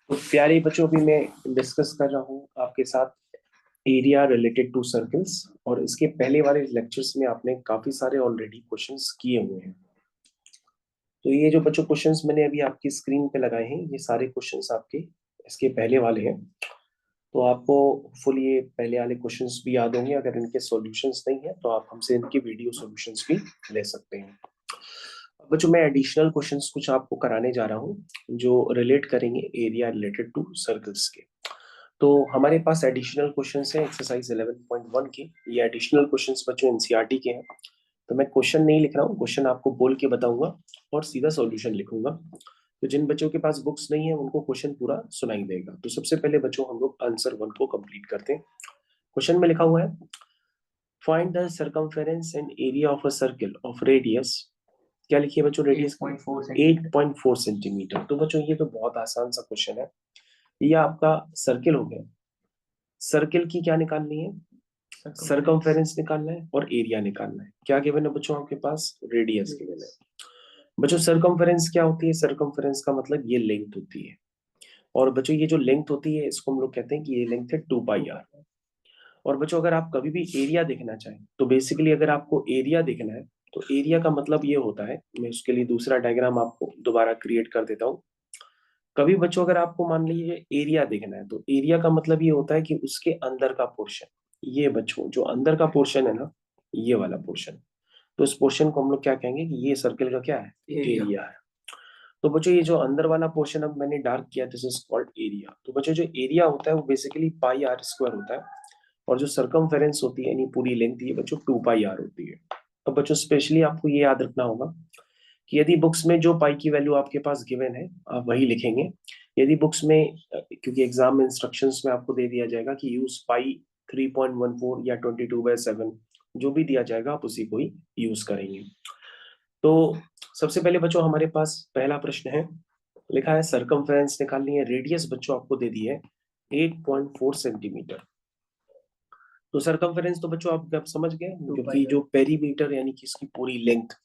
तो प्यारे बच्चों, अभी मैं डिस्कस कर रहा हूँ आपके साथ एरिया रिलेटेड टू सर्कल्स। और इसके पहले वाले लेक्चर्स में आपने काफी सारे ऑलरेडी क्वेश्चंस किए हुए हैं। तो ये जो बच्चों क्वेश्चंस मैंने अभी आपकी स्क्रीन पे लगाए हैं, ये सारे क्वेश्चंस आपके इसके पहले वाले हैं। तो आपको फुल ये पहले वाले क्वेश्चंस भी याद होंगे। अगर इनके सॉल्यूशंस नहीं है तो आप हमसे इनके वीडियो सॉल्यूशंस भी ले सकते हैं। बच्चों, मैं एडिशनल क्वेश्चंस कुछ आपको कराने जा रहा हूँ जो रिलेट करेंगे एरिया रिलेटेड टू सर्कल्स के। तो हमारे पास एडिशनल क्वेश्चंस हैं एक्सरसाइज 11.1 के। ये एडिशनल क्वेश्चंस बच्चों एनसीईआरटी के हैं। तो मैं क्वेश्चन नहीं लिख रहा हूँ, क्वेश्चन आपको बोल के बताऊंगा और सीधा सॉल्यूशन लिखूंगा। तो जिन बच्चों के पास बुक्स नहीं है उनको क्वेश्चन पूरा सुनाई देगा। तो सबसे पहले बच्चों हम लोग आंसर 1 को कंप्लीट करते हैं। क्वेश्चन में लिखा हुआ है, find the circumference and area of a circle of radius. क्या लिखिए बच्चों? Radius 8.4 centimetre. तो बच्चों ये तो बहुत आसान सा क्वेश्चन है। ये आपका सर्किल हो गया। सर्किल की क्या निकालनी है? सर्कमफेरेंस निकालना है और एरिया निकालना है। क्या गिवन है बच्चों आपके पास? रेडियस गिवन है। बच्चों सर्कमफेरेंस क्या होती है? सर्कमफेरेंस का मतलब ये लेंथ होती है। और बच्चों ये जो लेंथ होती है इसको हम लोग कहते हैं कि ये लेंथ है 2 पाई आर। और बच्चों अगर आप कभी भी एरिया देखना चाहें तो बेसिकली अगर आपको एरिया देखना है तो एरिया का मतलब ये होता है, मैं उसके लिए दूसरा डायग्राम आपको दोबारा क्रिएट कर देता हूँ। कभी बच्चों अगर आपको मान लीजिए एरिया देखना है तो एरिया का मतलब ये होता है कि उसके अंदर का पोर्शन, ये बच्चों जो अंदर का पोर्शन है ना, ये वाला पोर्शन। तो इस पोर्शन को हम लोग क्या कहेंगे कि ये सर्कल का क्या है? एरिया है। तो बच्चों ये जो अंदर वाला पोर्शन अब मैंने डार्क किया, दिस इज कॉल्ड एरिया। तो बच्चों जो एरिया होता है वो बेसिकली पाई आर स्क्वायर होता है। और जो सर्कमफेरेंस होती है यानी पूरी लेंथ, ये बच्चों 2 पाई आर होती है। तो बच्चों स्पेशली आपको ये याद रखना होगा कि यदि बुक्स में जो पाई की वैल्यू आपके पास गिवन है आप वही लिखेंगे। यदि बुक्स में क्योंकि एग्जाम में इंस्ट्रक्शंस में आपको दे दिया जाएगा कि यूज पाई 3.14 या 22/7, जो भी दिया जाएगा आप उसी को ही यूज करेंगे। तो सबसे पहले बच्चों हमारे पास पहला प्रश्न है, लिखा है सर्कमफेरेंस निकालनी है। रेडियस बच्चों आपको दे दी है 8.4 सेंटीमीटर। तो सर्कमफेरेंस तो बच्चों आप समझ गए, क्योंकि जो पेरीमीटर यानी कि इसकी पूरी लेंथ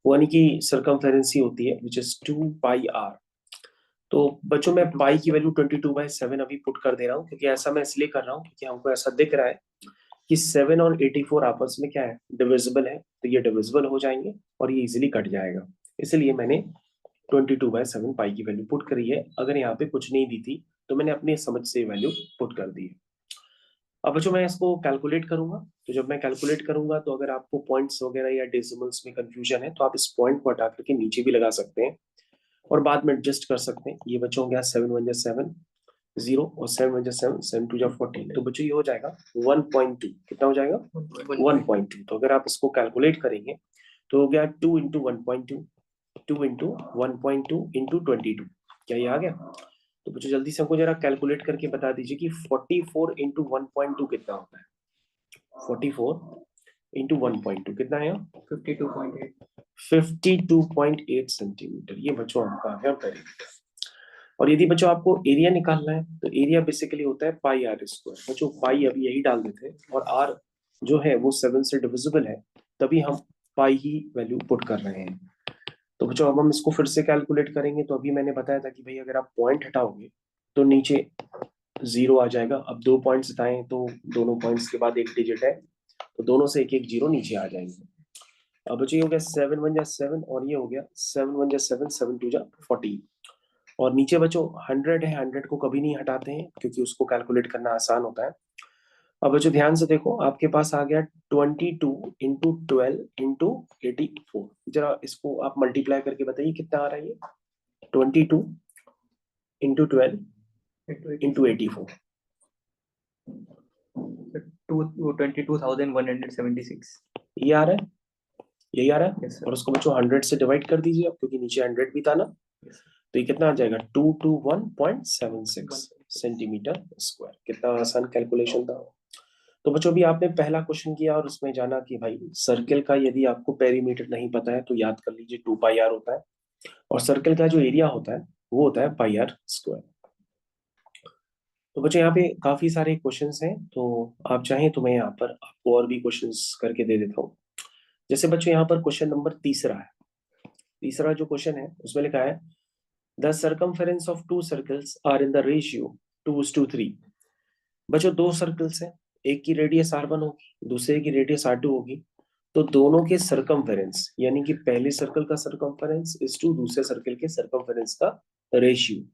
वो यानी कि सर्कमफेरेंस ही होती है, विच इज 2 पाई आर। तो बच्चों मैं पाई की वैल्यू 22/7 अभी पुट कर दे रहा हूँ, क्योंकि ऐसा मैं इसलिए कर रहा हूँ क्योंकि हमको ऐसा दिख रहा है कि 7 और 84 आपस में क्या है? डिविजिबल है। तो ये डिविजिबल हो जाएंगे और ये इजिली कट जाएगा। इसलिए मैंने 22/7 पाई की वैल्यू पुट करी है। अगर यहाँ पे कुछ नहीं दी थी तो मैंने अपनी समझ से वैल्यू पुट कर दी है। अब बच्चों मैं इसको कैलकुलेट करूंगा। तो जब मैं कैलकुलेट करूंगा तो अगर आपको पॉइंट्स वगैरह या डेसिमल्स में कंफ्यूजन है तो आप इस पॉइंट को हटा करके नीचे भी लगा सकते हैं और बाद में एडजस्ट कर सकते हैं। ये बच्चों हो गया 7 1 7 0 और 7 1 7 7 2 14। तो बच्चों ये हो जाएगा 1.2। कितना हो जाएगा? 1.2। तो अगर आप इसको कैलकुलेट करेंगे तो हो गया 2 × 1.2, 2 × 1.2 × 22। क्या ये आ गया? तो बच्चों जल्दी से हमको जरा कैलकुलेट करके बता दीजिए कि 44 × 1.2 कितना होता है? 44 × 1.2 कितना है? 52.8। 52.8 सेंटीमीटर। ये बच्चों आपका आ गया पेरीमीटर। और यदि बच्चों आपको एरिया निकालना है तो एरिया बेसिकली होता है पाई आर स्क्वायर। बच्चों पाई अभी यही डाल देते हैं और आर जो है वो 7 से डिविजिबल है, तभी हम पाई ही वैल्यू पुट कर रहे हैं। तो बच्चों अब हम इसको फिर से कैलकुलेट करेंगे। तो अभी मैंने बताया था कि भाई अगर आप पॉइंट हटाओगे तो नीचे 0 आ जाएगा। अब 2 पॉइंट्स हटाएं तो दोनों पॉइंट्स के बाद एक डिजिट है, तो दोनों से एक एक जीरो नीचे आ जाएंगे। अब बच्चों ये हो गया 7 1 7 और ये हो गया 7 1 7 7 2 14। और नीचे बच्चों 100 है, 100 को कभी नहीं हटाते हैं क्योंकि उसको कैलकुलेट करना आसान होता है। अब बच्चों ध्यान से देखो, आपके पास आ गया 22 × 12 × 84। जरा इसको आप मल्टीप्लाई करके बताइए कितना आ रहा है ये? 22 × 12 × 84। 22,176 ये आ रहा है? यही आ रहा है? yes, और उसको बच्चों 100 से डिवाइड कर दीजिए आप, क्योंकि नीचे 100 भी था ना। yes, तो ये कितना आ जाएगा? 221.76 सेंटीमीटर स्क्वायर। कितना आसान कैलकुलेशन था। तो बच्चों भी आपने पहला क्वेश्चन किया और उसमें जाना कि भाई सर्कल का यदि आपको पेरीमीटर नहीं पता है तो याद कर लीजिए 2 पाई आर होता है, और सर्कल का जो एरिया होता है वो होता है पाई आर स्क्वायर। तो बच्चों यहाँ पे काफी सारे क्वेश्चंस हैं, तो आप चाहें तो मैं यहाँ पर आपको और भी क्वेश्चंस करके दे देता हूँ। जैसे बच्चों यहाँ पर क्वेश्चन नंबर तीसरा है। तीसरा जो क्वेश्चन है उसमें लिखा है the circumference of two circles are in the ratio 2:3। बच्चों दो सर्कल्स हैं, एक की रेडियस r1 होगी, दूसरे की रेडियस r2 होगी, तो दोनों के सर्कमफेरेंस यानी कि पहले सर्कल का सर्कमफेरेंस इस टू दूसरे सर्कल के सर्कमफेरेंस का रेशियो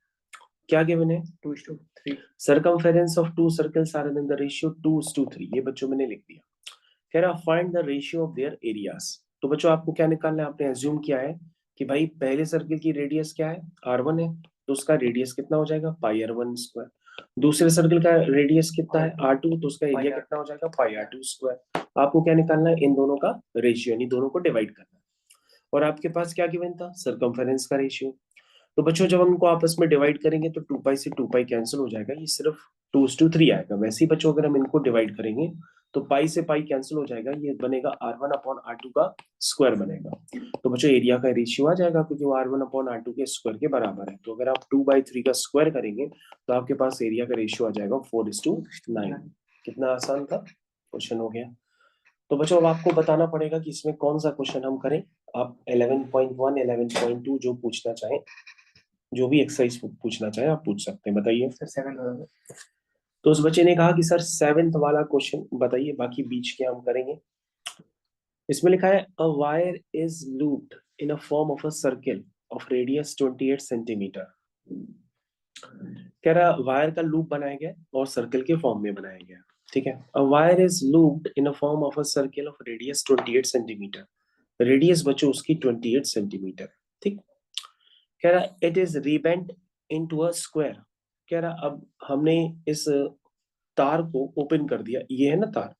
क्या गिवन है 2:3। Circumference of two circles are in the ratio 2:3। ये बच्चों मैंने लिख दिया। कह रहा find the ratio of their areas. तो बच्चों आपको क्या निकालना है, आपने एज्यूम किया है कि भाई पहले सर्कल की रेडियस क्या है r1 है, तो उसका रेडियस कितना हो जाएगा पाई r1 स्क्वायर। दूसरे सर्कल का रेडियस कितना है r2, तो उसका एरिया कितना हो जाएगा पाई r2 स्क्वायर। आपको क्या निकालना है, इन दोनों का रेशियो यानी दोनों को डिवाइड करना है। और आपके पास क्या गिवन था, सर्कमफेरेंस का रेशियो। तो बच्चों जब हम इनको आपस में डिवाइड करेंगे तो 2 पाई से 2 पाई कैंसिल हो जाएगा, ये सिर्फ 2:3 आएगा। वैसे ही बच्चों अगर हम इनको डिवाइड करेंगे तो पाई से पाई कैंसिल हो जाएगा, ये बनेगा r1 अपॉन r2 का स्क्वायर बनेगा। तो बच्चों एरिया का रेशियो आ जाएगा क्योंकि वो r1 अपॉन r2 के स्क्वायर के बराबर है। तो अगर आप 2/3 का स्क्वायर करेंगे तो आपके पास एरिया का रेशियो आ जाएगा 4:9। कितना आसान था, क्वेश्चन हो गया। तो बच्चों अब आपको बताना पड़ेगा कि इसमें कौन सा क्वेश्चन हम करें। आप 11.1 11.2 जो पूछना चाहें, जो भी एक्सरसाइज पूछना चाहे आप पूछ सकते हैं, बताइए सर। 7 तो उस बच्चे ने कहा कि सर 7th वाला क्वेश्चन बताइए, बाकी बीच के हम करेंगे। इसमें लिखा है a wire is looped in a form of a circle of radius 28 centimetre. कह रहा वायर का लूप बनाया गया और सर्कल के फॉर्म में बनाया गया, ठीक है। A wire is looped in a form of a circle of radius 28 centimeter. Radius बच्चों उसकी 28 सेंटीमीटर, ठीक। कह रहा it is rebent into a square. कह रहा अब हमने इस तार को ओपन कर दिया, ये है ना तार,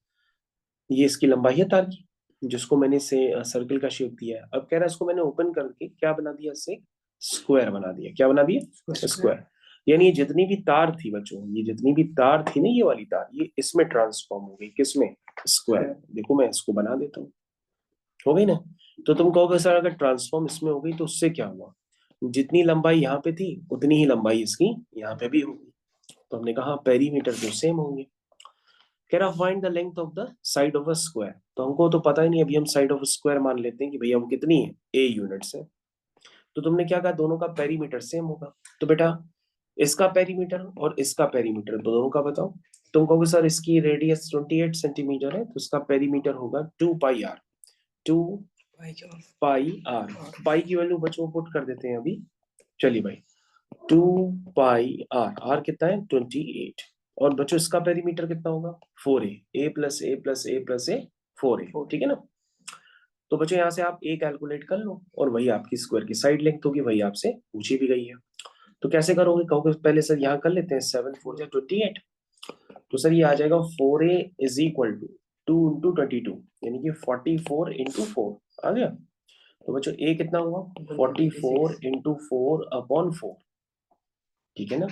ये इसकी लंबाई है तार की, जिसको मैंने इसे सर्कल का शेप दिया है। अब कह रहा है इसको मैंने ओपन करके क्या बना दिया, इससे स्क्वायर बना दिया। क्या बना दिया, स्क्वायर। यानी ये जितनी भी तार थी बच्चों, ये जितनी भी तार थी ना, ये वाली तार, ये इसमें ट्रांसफॉर्म हो गई, किसमें, स्क्वायर। देखो मैं इसको बना देता हूँ, हो गई ना। तो तुम कहोगे सर अगर ट्रांसफॉर्म इसमें हो गई तो उससे क्या हुआ, जितनी लंबाई यहाँ पे थी उतनी ही लंबाई इसकी यहाँ पे भी होगी। तो हमने कहा पेरीमीटर तो सेम होंगे। कह रहा find the length of the side of a square. तो हमको तो पता ही नहीं, अभी हम साइड ऑफ स्क्वायर मान लेते हैं कि भैया वो कितनी है, a यूनिट्स है। तो तुमने क्या कहा, दोनों का पेरीमीटर सेम होगा। तो बेटा इसका पेरीमीटर और इसका पेरीमीटर दोनों का बताओ। तुम कहोगे सर इसकी रेडियस 28 सेंटीमीटर है, तो इसका पेरीमीटर होगा 2 पाई r। 2 पाई r, पाई की वैल्यू बच्चों पुट कर देते हैं अभी। चलिए भाई 2 पाई r, r कितना है 28। और बच्चों इसका पेरीमीटर कितना होगा 4a, a plus A plus A plus A 4a, ठीक है ना। तो बच्चों यहाँ से आप a कैलकुलेट कर लो और वही आपकी स्क्वायर की साइड लेंथ होगी, वही आपसे पूछी भी गई है। तो कैसे करोगे, कहोगे पहले सर यहाँ कर लेते हैं, 7 4 28। तो सर ये आ जाएगा 4a इज इक्वल टू 2 × 22 यानी कि 44 × 4 आ गया। तो बच्चों a कितना हुआ 44 × 4 अपॉन 4, ठीक है ना।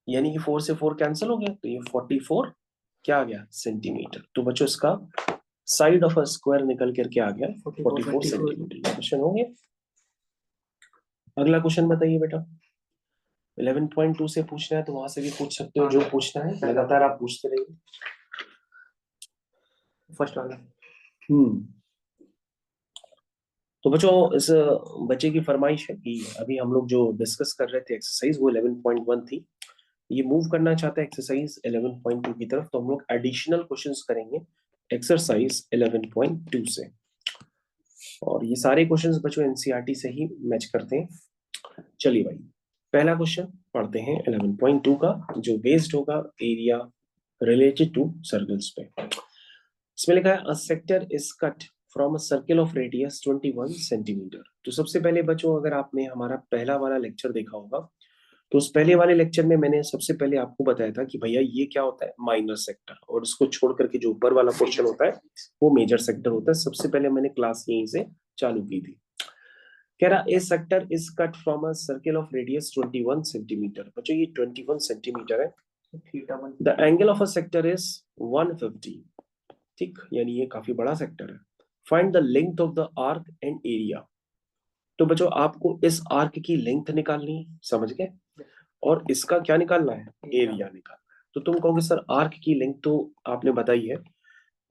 यानी कि 4 से 4 कैंसिल हो गया, तो ये 44 क्या आ गया सेंटीमीटर। तो बच्चों इसका साइड ऑफ अ स्क्वायर निकल करके आ गया 44 सेंटीमीटर। क्वेश्चन हो गया। अगला क्वेश्चन बताइए बेटा। 11.2 से पूछना है तो वहां से भी पूछ सकते हो, जो पूछना है लगातार आप पूछते रहिए। फर्स्ट वाला। तो बच्चों इस बच्चे की फरमाइश है कि अभी हम लोग जो डिस्कस कर रहे थे एक्सरसाइज वो 11.1 थी, ये मूव करना चाहता है एक्सरसाइज 11.2 की तरफ। तो हम लोग एडिशनल क्वेश्चंस करेंगे एक्सरसाइज 11.2 से। और ये सारे क्वेश्चंस बच्चों एनसीईआरटी से ही मैच करते हैं। चलिए भाई पहला क्वेश्चन पढ़ते हैं 11.2 का, जो बेस्ड होगा एरिया रिलेटेड टू सर्कल्स पे। इसमें लिखा है अ sector is cut from a circle of radius 21 centimetre. तो सबसे पहले बच्चों अगर आपने हमारा पहला वाला लेक्चर देखा होगा तो उस पहले वाले लेक्चर में मैंने सबसे पहले आपको बताया था कि भैया ये क्या होता है माइनर सेक्टर, और इसको छोड़ करके जो ऊपर वाला पोर्शन होता है वो मेजर सेक्टर होता है। सबसे पहले मैंने क्लास यहीं से चालू की थी। कह रहा a sector is cut from a circle of radius 21 centimeter. बच्चों ये 21 सेंटीमीटर है। The angle of a sector is 150, ठीक, यानी ये काफी बड़ा सेक्टर है। Find the length of the arc and area. तो बच्चों आपको इस आर्क की लेंथ निकालनी है, समझ गए, और इसका क्या निकालना है, एरिया निकालना है। तो तुम कहोगे सर आर्क की लेंथ तो आपने बताई है,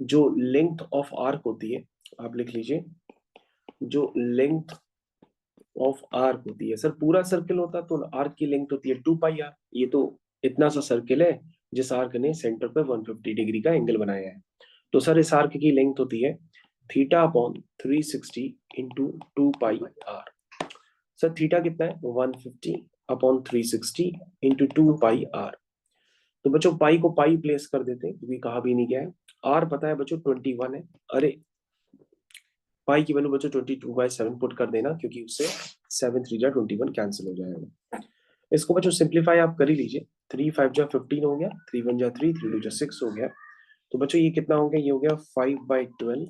जो लेंथ ऑफ आर्क होती है आप लिख लीजिए, जो लेंथ ऑफ आर्क होती है। सर पूरा सर्किल होता तो आर्क की लेंथ होती है 2 पाई आर। ये तो इतना सा सर्किल है जिस आर्क ने सेंटर पे 150 डिग्री का एंगल बनाया है। तो सर इस आर्क की लेंथ होती है theta upon 360 into 2 pi r. Sir theta कितना है 150 अपॉन 360 इंटू 2 पाई आर। तो बच्चों पाई को पाई प्लेस कर देते हैं क्योंकि कहा भी नहीं गया है। आर पता है बच्चों 21 है। अरे पाई की वैल्यू बच्चों 22/7 पुट कर देना क्योंकि उससे 7 3 जा 21 कैंसिल हो जाएगा। इसको बच्चों सिंप्लीफाई आप कर ही लीजिए। 3 5 जा 15 हो गया, 3 1 जा 3, 3 2 जा 6 हो गया। तो बच्चों ये कितना हो गया, ये हो गया 5/12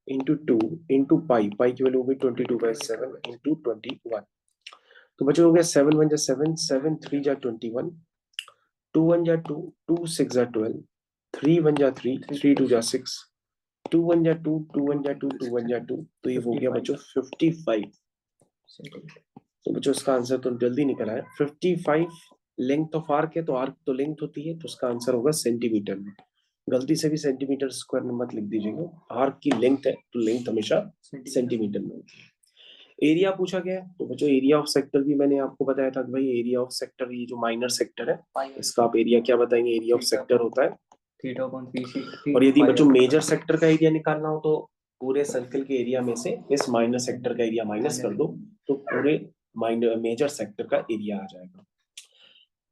इंटू 2 इंटू पाई। पाई की वैल्यू हो गई 22/7 इंटू 21। तो बच्चों हो गया 7 1 जा 7, 7 3 जा 21, 2 1 जा 2, 2 6 जा 12, 3 1 जा 3, 3 2 जा 6, 2 1 जा 2, 2 1 जा 2, 2 1 जा 2। तो ये हो गया बच्चों 55। तो बच्चों इसका आंसर तो जल्दी निकला है 55। लेंथ ऑफ आर्क है तो आर्क तो लेंथ होती है, तो उसका आंसर होगा सेंटीमीटर में। गलती से भी सेंटीमीटर स्क्वायर में मत लिख दीजिएगा। आर्क की लेंथ है तो लेंथ हमेशा सेंटीमीटर में होती है। एरिया पूछा गया है तो बच्चों एरिया ऑफ सेक्टर भी मैंने आपको बताया था कि भाई एरिया ऑफ सेक्टर, ये जो माइनर सेक्टर है इसका आप एरिया क्या बताएंगे, एरिया ऑफ सेक्टर होता है थीटा अपॉन 360। और यदि बच्चों मेजर सेक्टर का एरिया निकालना हो तो पूरे सर्कल के एरिया में से इस माइनर सेक्टर का एरिया माइनस कर दो तो पूरे मेजर सेक्टर का एरिया आ जाएगा।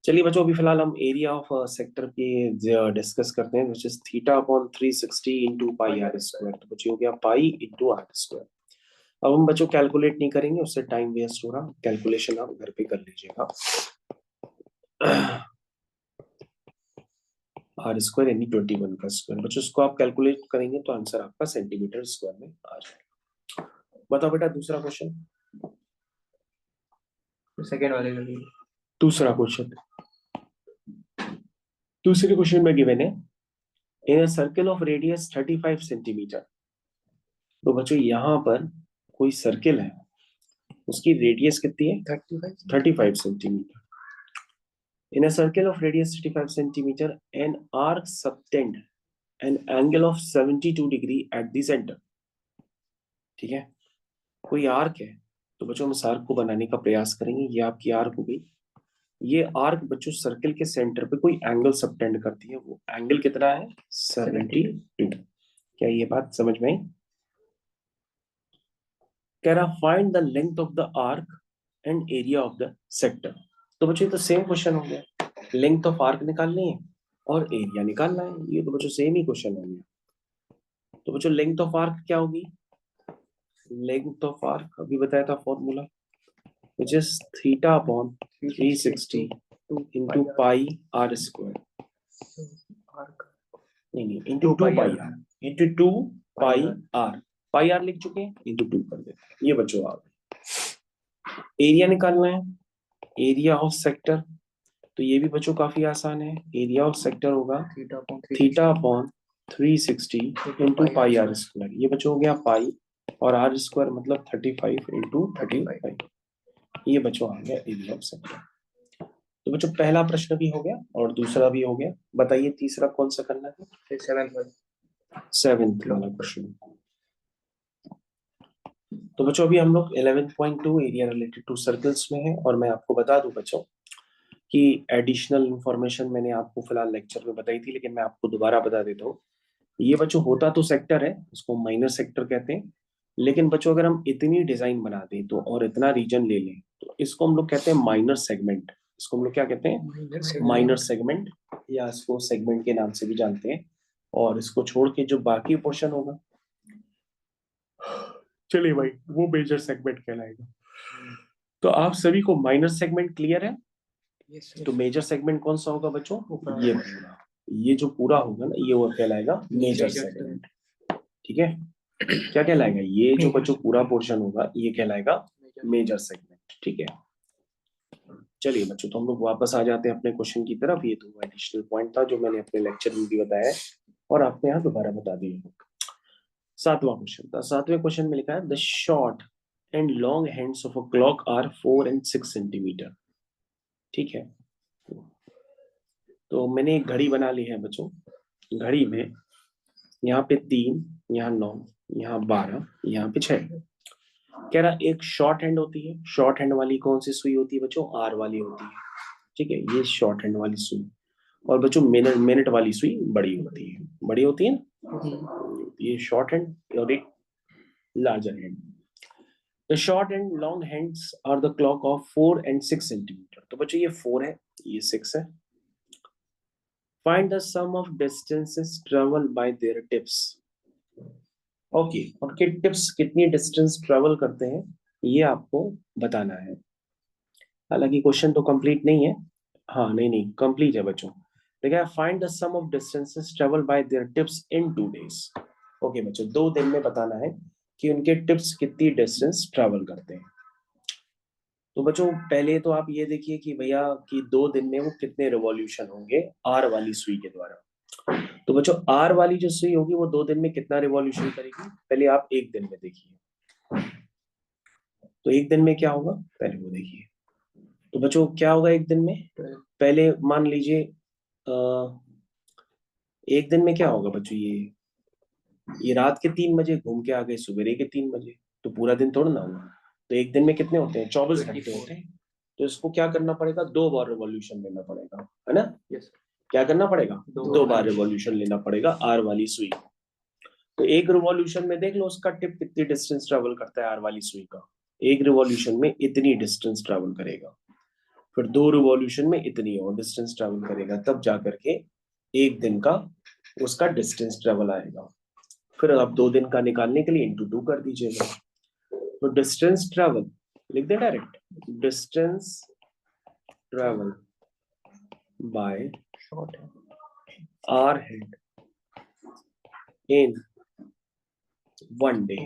चलिए बच्चों अभी फिलहाल हम एरिया ऑफ सेक्टर के डिस्कस करते हैं, which is theta upon 360 into pi r square. तो बच्चों हो गया पाई इंटू आर स्क्वायर। अब हम बच्चों कैलकुलेट नहीं करेंगे, उससे टाइम वेस्ट हो रहा। कैलकुलेशन आप घर पे कर लीजिएगा। आर स्क्वायर यानी 21 का स्क्वायर। बच्चों इसको आप कैलकुलेट करेंगे तो आंसर आपका सेंटीमीटर स्क्वायर में आ जाएगा। बताओ बेटा दूसरा क्वेश्चन, सेकेंड वाले का दूसरा क्वेश्चन। दूसरे क्वेश्चन में गिवन है in a circle of radius 35 centimeter. तो बच्चों यहाँ पर कोई सर्किल है, उसकी रेडियस कितनी है 35 centimetre. In a circle of radius 35 centimeter, an arc subtend an angle of 72 degree at the center। ठीक है, कोई आर्क है तो बच्चों हम इस आर्क को बनाने का प्रयास करेंगे। ये आपकी आर्क हो गई। ये आर्क बच्चों सर्कल के सेंटर पे कोई एंगल सबटेंड करती है। वो एंगल कितना है 72। क्या ये बात समझ में आई? कह रहा find the length of the arc and area of the sector. तो बच्चों ये तो सेम क्वेश्चन हो गया, लेंथ ऑफ आर्क निकालनी है और एरिया निकालना है। ये तो बच्चों सेम ही क्वेश्चन हो गया। तो बच्चों लेंथ ऑफ आर्क क्या होगी, लेंथ ऑफ आर्क अभी बताया था formula, which is theta upon 360 into pi r square। नहीं into 2 pi r into 2 pi r। Pi r लिख चुके हैं, into 2 कर देते हैं। ये बच्चों आ गए। एरिया निकालना है, एरिया ऑफ सेक्टर। तो ये भी बच्चों काफी आसान है। एरिया ऑफ सेक्टर होगा theta upon 360 into pi r square. ये बच्चों हो गया पाई और आर स्क्वायर मतलब 35 इंटू 35। ये बच्चों आ गया एरिया ऑफ सेक्टर। तो बच्चों पहला प्रश्न भी हो गया और दूसरा भी हो गया। बताइए तीसरा कौन सा करना है? सेवेंथ वाला क्वेश्चन। तो बच्चों अभी हम लोग 11.2 एरिया रिलेटेड टू सर्कल्स में है। और मैं आपको बता दूं बच्चों कि एडिशनल इंफॉर्मेशन मैंने आपको फिलहाल लेक्चर में बताई थी, लेकिन मैं आपको दोबारा बता देता हूँ। ये बच्चों होता तो सेक्टर है, उसको माइनर सेक्टर कहते हैं। लेकिन बच्चों अगर हम इतनी डिजाइन बना दें तो और इतना रीजन ले लें तो इसको हम लोग कहते हैं माइनर सेगमेंट। इसको हम लोग क्या कहते हैं, माइनर सेगमेंट, या इसको सेगमेंट के नाम से भी जानते हैं। और इसको छोड़ के जो बाकी पोर्शन होगा, चलिए भाई, वो मेजर सेगमेंट कहलाएगा। तो आप सभी को माइनर सेगमेंट क्लियर है? तो मेजर सेगमेंट कौन सा होगा बच्चों, ये पूरा, ये जो पूरा होगा ना ये वो कहलाएगा मेजर सेगमेंट। ठीक है, क्या कहलाएगा, ये जो बच्चों पूरा पोर्शन होगा ये कहलाएगा मेजर सेगमेंट। ठीक है, चलिए बच्चों तो हम लोग वापस आ जाते हैं अपने क्वेश्चन की तरफ। ये तो एडिशनल पॉइंट था जो मैंने अपने लेक्चर में भी बताया है और आपको यहाँ दोबारा बता दिया। सातवां क्वेश्चन था। सातवें क्वेश्चन में लिखा है the short and long hands of a clock are 4 and 6 centimetre. ठीक है, तो मैंने एक घड़ी बना ली है बच्चों। घड़ी में यहाँ पे 3, यहाँ 9, यहाँ 12, यहाँ पे 6। कह रहा एक शॉर्ट हैंड होती है, शॉर्ट हैंड वाली कौन सी सुई होती है बच्चों, आर वाली होती है, ठीक है, ये शॉर्ट हैंड वाली सुई। और बच्चों मिनट मिनट वाली सुई बड़ी होती है, बड़ी होती है ना, ये शॉर्ट हैंड और एक larger hand. The short and long hands are the clock of 4 and 6 centimetre. तो बच्चों ये 4 है, ये 6 है। Find the sum of distances travel by their tips. Okay, उनके टिप्स कितनी डिस्टेंस ट्रेवल करते हैं ये आपको बताना है। हालांकि क्वेश्चन तो कंप्लीट नहीं है, हाँ नहीं नहीं कंप्लीट है बच्चों। देखिए find the sum of distances travel by their tips in 2 days। Okay बच्चों 2 दिन में बताना है कि उनके टिप्स कितनी डिस्टेंस ट्रेवल करते हैं। तो बच्चों पहले तो आप ये देखिए कि भैया कि 2 दिन में वो कितने रिवॉल्यूशन होंगे आर वाली सुई के द्वारा। तो बच्चों आर वाली जो सुई होगी वो 2 दिन में कितना रिवॉल्यूशन करेगी, पहले आप 1 दिन में देखिए। तो 1 दिन में क्या होगा पहले वो देखिए। तो बच्चों क्या होगा 1 दिन में, पहले मान लीजिए 1 दिन में क्या होगा बच्चों, ये रात के 3 बजे घूम के आ गए सवेरे के 3 बजे, तो पूरा दिन थोड़ा ना होगा। तो 1 दिन में कितने होते हैं, 24 घंटे होते हैं। तो इसको क्या करना पड़ेगा, 2 बार रिवॉल्यूशन लेना पड़ेगा, है ना। क्या करना पड़ेगा, 2 बार रिवॉल्यूशन लेना पड़ेगा आर वाली सुई। तो एक रिवॉल्यूशन में देख लो उसका टिप कितनी डिस्टेंस ट्रेवल करता है आर वाली सुई का, एक रिवॉल्यूशन में इतनी डिस्टेंस ट्रेवल करेगा। फिर 2 रिवॉल्यूशन में इतनी और डिस्टेंस ट्रेवल करेगा, तब जाकर के 1 दिन का उसका डिस्टेंस ट्रेवल आएगा। फिर आप 2 दिन का निकालने के लिए इंटू 2 कर दीजिएगा। तो डिस्टेंस ट्रेवल लिख दे direct, distance travel by R head in 1 day.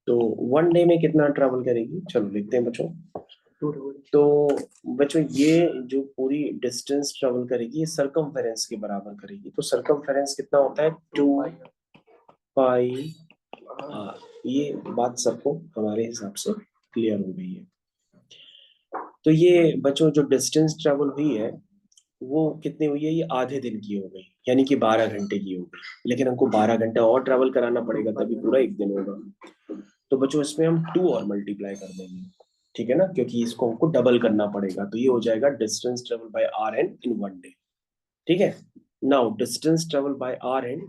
तो 1 डे में कितना ट्रेवल करेगी, चलो लिखते हैं बच्चों। तो बच्चों ये जो पूरी डिस्टेंस ट्रेवल करेगी ये सरकमफेरेंस के बराबर करेगी। तो सरकमफेरेंस कितना होता है, 2 पाई आर। ये बात सबको हमारे हिसाब से क्लियर हो गई है। तो ये बच्चों जो डिस्टेंस ट्रेवल हुई है वो कितनी हुई है, ये आधे दिन की हो गई, यानी कि 12 घंटे की हो गई। लेकिन हमको 12 घंटा और ट्रेवल कराना पड़ेगा तभी पूरा 1 दिन होगा। तो बच्चों इसमें हम 2 और मल्टीप्लाई कर देंगे, ठीक है ना, क्योंकि इसको हमको डबल करना पड़ेगा। तो ये हो जाएगा distance travel by hour hand in 1 day, ठीक है। Now distance travel by hour hand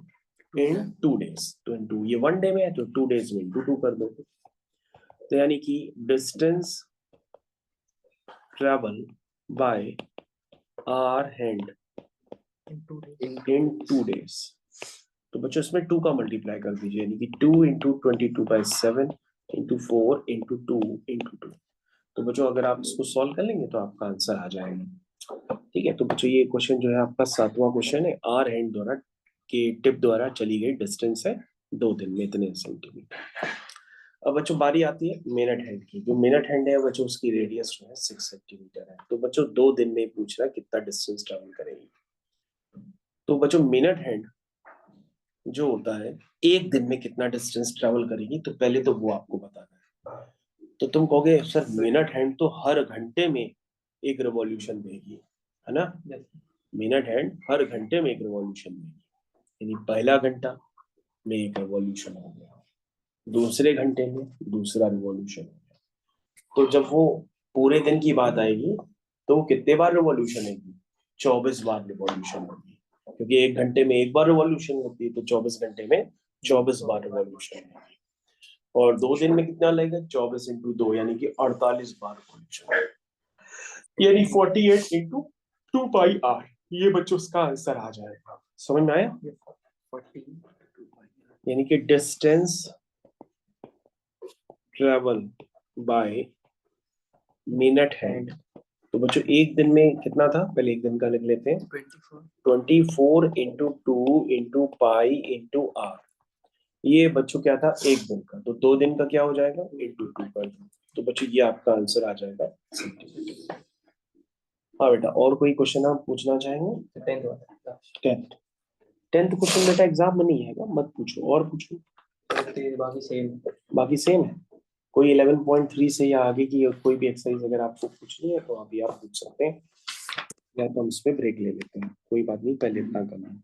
in 2 days। तो इन 2, ये 1 डे में है तो 2 days में इंटू 2 कर दो। तो यानी कि distance travel by hour hand in 2 days। तो बच्चों इसमें 2 का मल्टीप्लाई कर दीजिए, यानी कि 2 इंटू 22/7 इंटू 4 इंटू 2 इंटू 2। तो बच्चों अगर आप इसको सॉल्व कर लेंगे तो आपका आंसर आ जाएगा, ठीक है। तो बच्चों ये क्वेश्चन जो है आपका 7वां क्वेश्चन है, आर हैंड द्वारा के टिप द्वारा चली गई डिस्टेंस है 2 दिन में इतने सेंटीमीटर। अब बच्चों बारी आती है मिनट हैंड की। जो मिनट हैंड है बच्चों उसकी रेडियस जो है 6 सेंटीमीटर है। तो बच्चों 2 दिन में पूछ रहा है कितना डिस्टेंस ट्रेवल करेगी। तो बच्चों मिनट हैंड जो होता है 1 दिन में कितना डिस्टेंस ट्रेवल करेगी, तो पहले तो वो आपको बताना है। तो तुम कहोगे सर मिनट हैंड तो हर घंटे में एक रिवॉल्यूशन देगी, है ना। मिनट हैंड हर घंटे में एक रिवॉल्यूशन देगी, यानी पहला घंटा में एक रिवॉल्यूशन हो गया, दूसरे घंटे में दूसरा रिवॉल्यूशन हो गया। तो जब वो पूरे दिन की बात आएगी तो वो कितने बार रिवॉल्यूशन होगी, 24 बार रिवॉल्यूशन होगी, क्योंकि 1 घंटे में 1 बार रिवॉल्यूशन होती है। तो 24 घंटे में 24 बार रिवॉल्यूशन होगी। और 2 दिन में कितना लगेगा, 24 इंटू 2 यानी कि 48 बार रिवॉल्यूशन, यानी 48 इंटू 2 पाई आर। ये बच्चों उसका आंसर आ जाएगा, समझ में आया। यानी कि distance travel by minute hand. तो बच्चों 1 दिन में कितना था, पहले 1 दिन का लिख लेते हैं, 24 into 2 into pi into r. ये बच्चों क्या था 1 दिन का। तो 2 दिन का क्या हो जाएगा, इंटू 2 कर दो। तो बच्चों ये आपका आंसर आ जाएगा सेंटीमीटर। हाँ बेटा और कोई क्वेश्चन आप पूछना चाहेंगे। 10th क्वेश्चन बेटा एग्जाम में नहीं है, मत पूछो, और पूछो। बाकी सेम है। कोई 11.3 से या आगे की कोई भी एक्सरसाइज अगर आपको पूछनी है तो अभी आप पूछ सकते हैं, या तो हम इस पे ब्रेक ले लेते हैं, कोई बात नहीं, पहले इतना करना है।